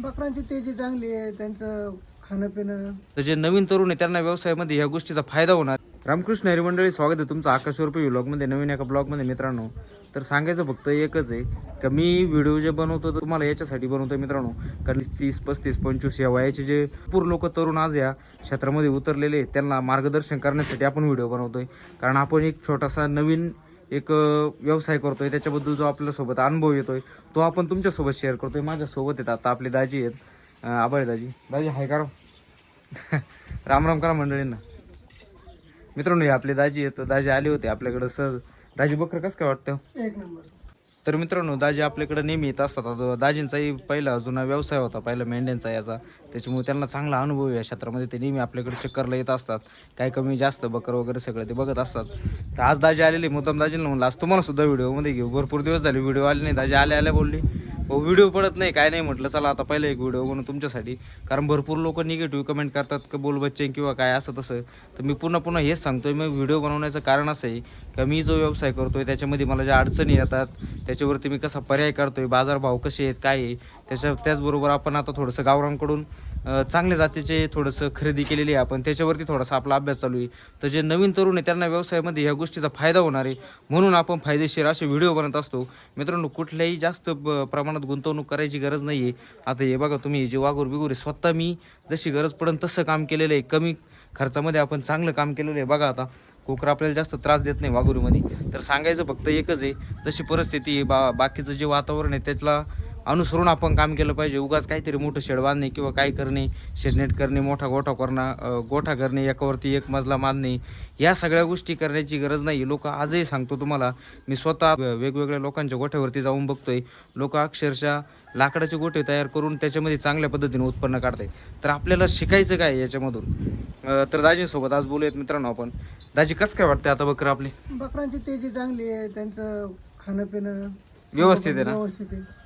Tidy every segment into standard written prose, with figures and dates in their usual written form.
बकरांची तेजी चांगली आहे, त्यांचं खाणं पिणं. तर जे नवीन तरुण आहे त्यांना व्यवसायामध्ये ह्या गोष्टीचा फायदा होणार. रामकृष्ण हरी मंडळी, स्वागत आहे तुमचं आकाश रुपये व्लॉगमध्ये, नवीन एका ब्लॉगमध्ये. मित्रांनो, तर सांगायचं फक्त एकच आहे का मी व्हिडिओ जे बनवतो तर तुम्हाला याच्यासाठी बनवतो मित्रांनो, कारण 30, 35, 25 या वयाचे जे पूर्ण लोक तरुण आज या क्षेत्रामध्ये उतरलेले आहेत त्यांना मार्गदर्शन करण्यासाठी आपण व्हिडिओ बनवतोय. कारण आपण एक छोटासा नवीन एक व्यवसाय करतोय, त्याच्याबद्दल जो आपल्यासोबत अनुभव येतोय तो आपण तुमच्यासोबत शेअर करतोय. माझ्यासोबत आहेत आता आपले दाजी आहेत, आबाळे दाजी. दाजी हाय करा. राम राम करा मंडळींना. मित्रांनो, हे आपले दाजी आहेत. दाजी आले होते आपल्याकडं सहज. दाजी बकरं कसं काय वाटतं? एक नंबर. तर मित्रांनो, दाजी आपल्याकडे नेहमी येत असतात. आता दाजींचाही पहिला जुना व्यवसाय होता, पहिला मेंढ्यांचा याचा, त्याच्यामुळे त्यांना चांगला अनुभव आहे या क्षेत्रामध्ये. ते नेहमी आपल्याकडे चक्करला येत असतात, काय कमी जास्त बकर वगैरे सगळं ते बघत असतात. तर आज दाजी आलेले, मुद्दाम दाजींना म्हणलं आज तुम्हाला सुद्धा व्हिडिओमध्ये घेऊ. भरपूर दिवस झाले व्हिडिओ आले नाही. दाजी आल्या बोलली व्हिडिओ पडत नाही काय नाही. म्हटलं चला आता पहिला एक व्हिडिओ बनवू तुमच्यासाठी, कारण भरपूर लोक निगेटिव्ह कमेंट करतात का बोल बच्चे किंवा काय असं तसं. तर मी पुन्हा हेच सांगतोय, मग व्हिडिओ बनवण्याचं कारण असं आहे का मी जो व्यवसाय करतोय त्याच्यामध्ये मला ज्या अडचणी येतात त्याच्यावरती मी कसा पर्याय काढतोय, बाजारभाव कसे आहेत काय आहे त्याचबरोबर आपण आता थोडंसं गावरांकडून चांगल्या जातीचे थोडंसं खरेदी केलेली आहे आपण, त्याच्यावरती थोडासा आपला अभ्यास चालू आहे. तर जे नवीन तरुण आहे त्यांना व्यवसायामध्ये ह्या गोष्टीचा फायदा होणार आहे, म्हणून आपण फायदेशीर असे व्हिडिओ बनत असतो. मित्रांनो, कुठल्याही जास्त प्रमाणात गुंतवणूक करायची गरज नाही आहे. आता हे बघा तुम्ही, जे वाघूर बिगूर आहे, स्वतः मी जशी गरज पडेल तसं काम केलेलं आहे. कमी खर्चामध्ये आपण चांगलं काम केलेलं आहे. बघा आता कोकरा आपल्याला जास्त त्रास देत नाही वाघुरीमध्ये. तर सांगायचं फक्त एकच आहे, जशी परिस्थिती आहे, बाकीचं जे वातावरण आहे त्याला अनुसरून आपण काम केलं पाहिजे. उगाच काहीतरी मोठं शेड बांधणे किंवा काय करणे, शेडनेट करणे, मोठा गोठा करणे, एकावरती एक मजला बांधणे, या सगळ्या गोष्टी करण्याची गरज नाही. लोक आजही सांगतो तुम्हाला, मी स्वतः वेगवेगळ्या लोकांच्या गोठ्यावरती जाऊन बघतोय, लोक अक्षरशः लाकडाचे गोठे तयार करून त्याच्यामध्ये चांगल्या पद्धतीने उत्पन्न काढताय. तर आपल्याला शिकायचं काय याच्यामधून? तर दाजींसोबत आज बोलूयात मित्रांनो आपण. दाजी कसं काय वाटतं आता बकरं आपली? बकरांची तेजी चांगली आहे, त्यांचं खाणं पिणं व्यवस्थित आहे ना? व्यवस्थित आहे.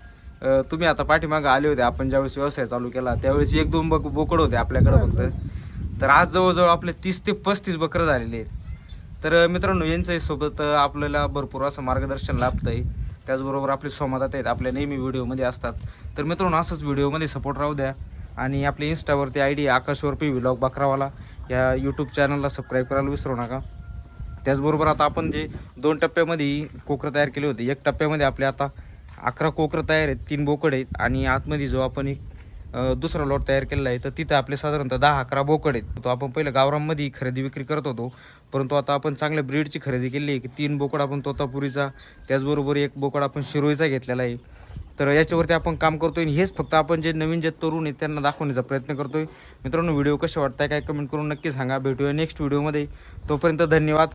तुम्ही आता पाठीमागं आले होते, आपण ज्यावेळेस व्यवसाय चालू केला त्यावेळेस 1-2 बोकड होते आपल्याकडे फक्त. तर आज जवळजवळ आपले 30 ते 35 बकरं झालेले आहेत. तर मित्रांनो, यांच्याही सोबत आपल्याला भरपूर असं मार्गदर्शन लाभतं आहे. त्याचबरोबर आपले सोमादात आहेत, आपल्या नेहमी व्हिडिओमध्ये असतात. तर मित्रांनो, असंच व्हिडिओमध्ये सपोर्ट राहू द्या. आणि आपल्या इंस्टावरती ID आकाशवरपी व्लॉग बकरावाला या यूट्यूब चॅनलला सबस्क्राईब करायला विसरू नका. त्याचबरोबर आता आपण जे 2 टप्प्यामध्ये कोकरं तयार केले होते, 1 टप्प्यामध्ये आपले आता 11 कोकरं तयार आहेत, 3 बोकड आहेत. आणि आतमध्ये जो आपण एक दुसरा लॉट तयार केलेला आहे तर तिथं आपले साधारणतः 10-11 बोकड आहेत. तो आपण पहिलं गावरांमध्ये खरेदी विक्री करत होतो, परंतु आता आपण चांगल्या ब्रीडची खरेदी केली आहे की 3 बोकड आपण तोतापुरीचा, त्याचबरोबर 1 बोकड आपण शिरोईचा घेतलेला आहे. तर याच्यावरती आपण काम करतोय. हेच फक्त आपण जे नवीन जे तरुण आहेत त्यांना दाखवण्याचा प्रयत्न करतोय. मित्रांनो, व्हिडिओ कसे वाटताय काय कमेंट करून नक्की सांगा. भेटूया नेक्स्ट व्हिडिओमध्ये. तोपर्यंत धन्यवाद.